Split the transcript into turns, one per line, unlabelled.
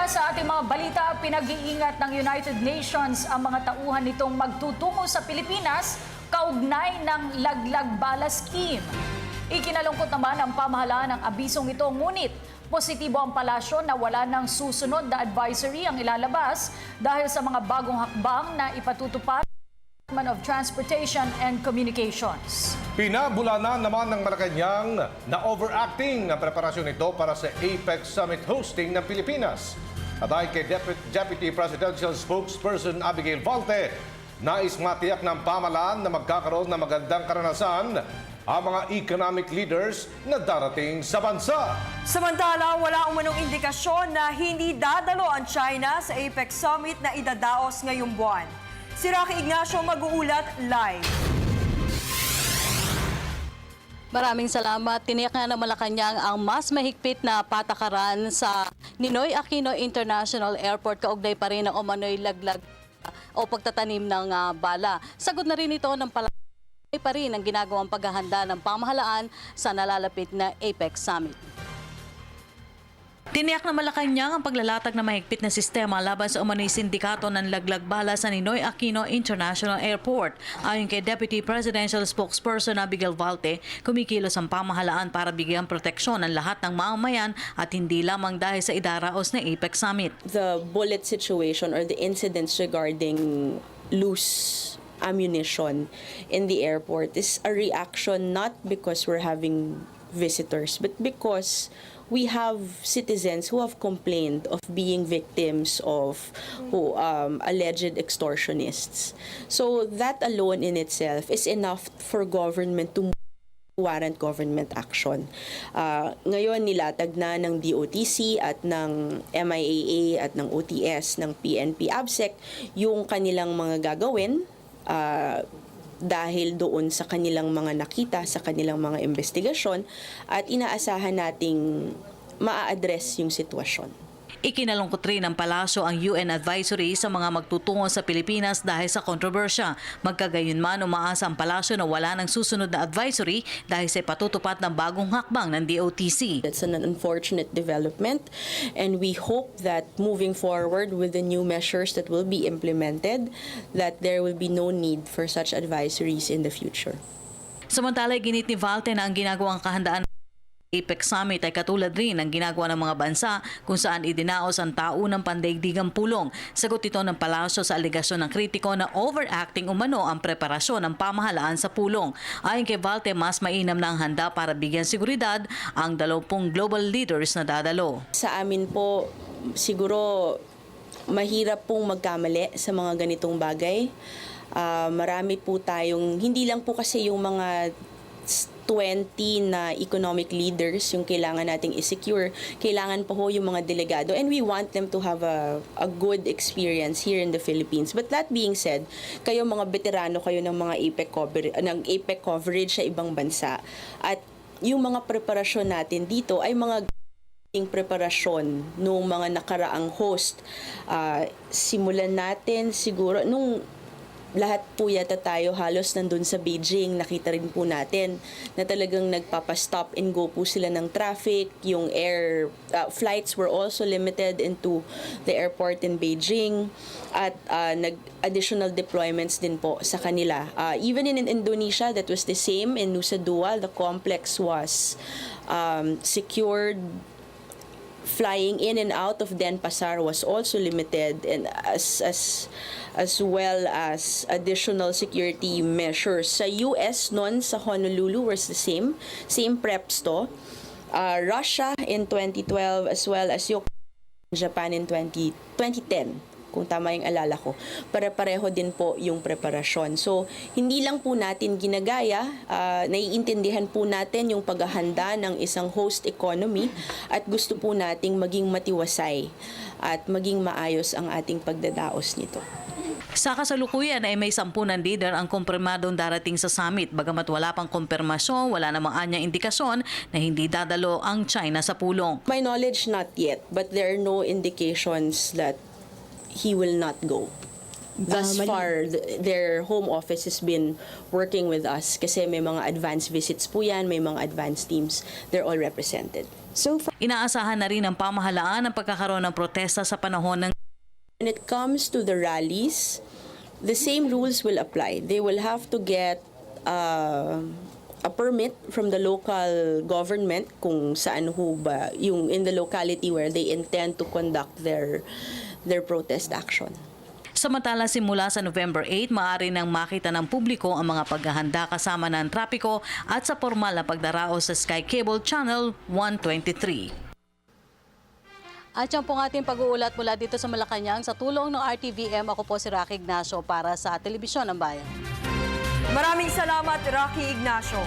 Una sa ating mga balita, pinag-iingat ng United Nations ang mga tauhan nitong magtutungo sa Pilipinas kaugnay ng laglag bala scheme. Ikinalungkot naman ang pamahalaan ng abisong ito, ngunit positibo ang palasyo na wala ng susunod na advisory ang ilalabas dahil sa mga bagong hakbang na ipatutupad ng Department of Transportation and Communications.
Pinabulanan naman ng Malacanang na overacting ang preparasyon nito para sa APEC Summit hosting ng Pilipinas. At ay kay Deputy Presidential Spokesperson Abigail Valte, nais matiyak ng pamahalaan na magkakaroon ng magandang karanasan ang mga economic leaders na darating sa bansa.
Samantala, wala umanong indikasyon na hindi dadalo ang China sa APEC Summit na idadaos ngayong buwan. Si Rocky Ignacio mag-uulat live.
Maraming salamat. Tiniyak nga ng Malacanang ang mas mahigpit na patakaran sa Ninoy Aquino International Airport kaugnay pa rin ng umano'y laglag o pagtatanim ng bala. Sagot na rin ito ng palagay pa rin ang ginagawang paghahanda ng pamahalaan sa nalalapit na APEC Summit. Tiniyak na Malacanang ang paglalatag na mahigpit na sistema laban sa umano'y sindikato ng laglag bala sa Ninoy Aquino International Airport. Ayon kay Deputy Presidential Spokesperson Abigail Valte, kumikilos ang pamahalaan para bigyan proteksyon ang lahat ng mamamayan at hindi lamang dahil sa idaraos na APEC Summit.
The bullet situation or the incidents regarding loose ammunition in the airport is a reaction not because we're having visitors but because we have citizens who have complained of being victims of alleged extortionists. So that alone in itself is enough for government to warrant government action. Ngayon nilatag na ng DOTC at ng MIAA at ng OTS, ng PNP ABSEC yung kanilang mga gagawin dahil doon sa kanilang mga nakita, sa kanilang mga investigasyon at inaasahan nating maa-address yung sitwasyon.
Ikinalungkot rin ng palasyo ang UN advisory sa mga magtutungo sa Pilipinas dahil sa kontrobersya. Magkagayunman, umaasa ang palasyo na wala ng susunod na advisory dahil sa patutupad ng bagong hakbang ng DOTC.
It's an unfortunate development and we hope that moving forward with the new measures that will be implemented, that there will be no need for such advisories in the future.
Samantala, ginit ni Valte na ang ginagawang kahandaan APEC Summit ay katulad rin ng ginagawa ng mga bansa kung saan idinaos ang taunang pandaigdigang pulong. Sagot ito ng palasyo sa alegasyon ng kritiko na overacting umano ang preparasyon ng pamahalaan sa pulong. Ayon kay Valte, mas mainam na ang handa para bigyan seguridad ang 20 global leaders na dadalo.
Sa amin po, siguro mahirap pong magkamali sa mga ganitong bagay. Marami po tayong, hindi lang po kasi yung mga 20 na economic leaders yung kailangan nating i-secure. Kailangan pa ho yung mga delegado and we want them to have a good experience here in the Philippines. But that being said, kayo mga veterano kayo ng mga APEC coverage sa ibang bansa at yung mga preparasyon natin dito ay mga preparasyon nung mga nakaraang host. Simulan natin siguro nung lahat po yata tayo halos nandun sa Beijing, nakita rin po natin na talagang nagpapa-stop and go po sila ng traffic. Yung air flights were also limited into the airport in Beijing at additional deployments din po sa kanila. Even in Indonesia, that was the same. In Nusa Dua, the complex was secured. Flying in and out of Denpasar was also limited, and as well as additional security measures. Sa US noon, sa Honolulu was the same preps to. Russia in 2012 as well as Japan in 2010. Kung tama yung alala ko, pare-pareho din po yung preparasyon. So, hindi lang po natin ginagaya, naiintindihan po natin yung paghahanda ng isang host economy at gusto po nating maging matiwasay at maging maayos ang ating pagdadaos nito.
Sa kasalukuyan ay may 10 leader ang kumpirmadong darating sa summit. Bagamat wala pang kumpirmasyon, wala namang anyang indikasyon na hindi dadalo ang China sa pulong.
My knowledge, not yet, but there are no indications that he will not go. Thus far, their home office has been working with us kasi may mga advance visits po yan, may mga advance teams. They're all represented.
So far,
Inaasahan na rin ng pamahalaan ang pagkakaroon ng protesta sa panahon ng
When it comes to the rallies, the same rules will apply. They will have to get a permit from the local government kung saan ho ba, yung in the locality where they intend to conduct their protest action.
Samantala, simula sa November 8, maaari nang makita ng publiko ang mga paghahanda kasama ng trapiko at sa formal na pagdaraos sa Sky Cable Channel 123.
At yan po ang ating pag-uulat mula dito sa Malacanang sa tulong ng RTVM. Ako po si Rocky Ignacio para sa Telebisyon ng Bayan.
Maraming salamat, Rocky Ignacio.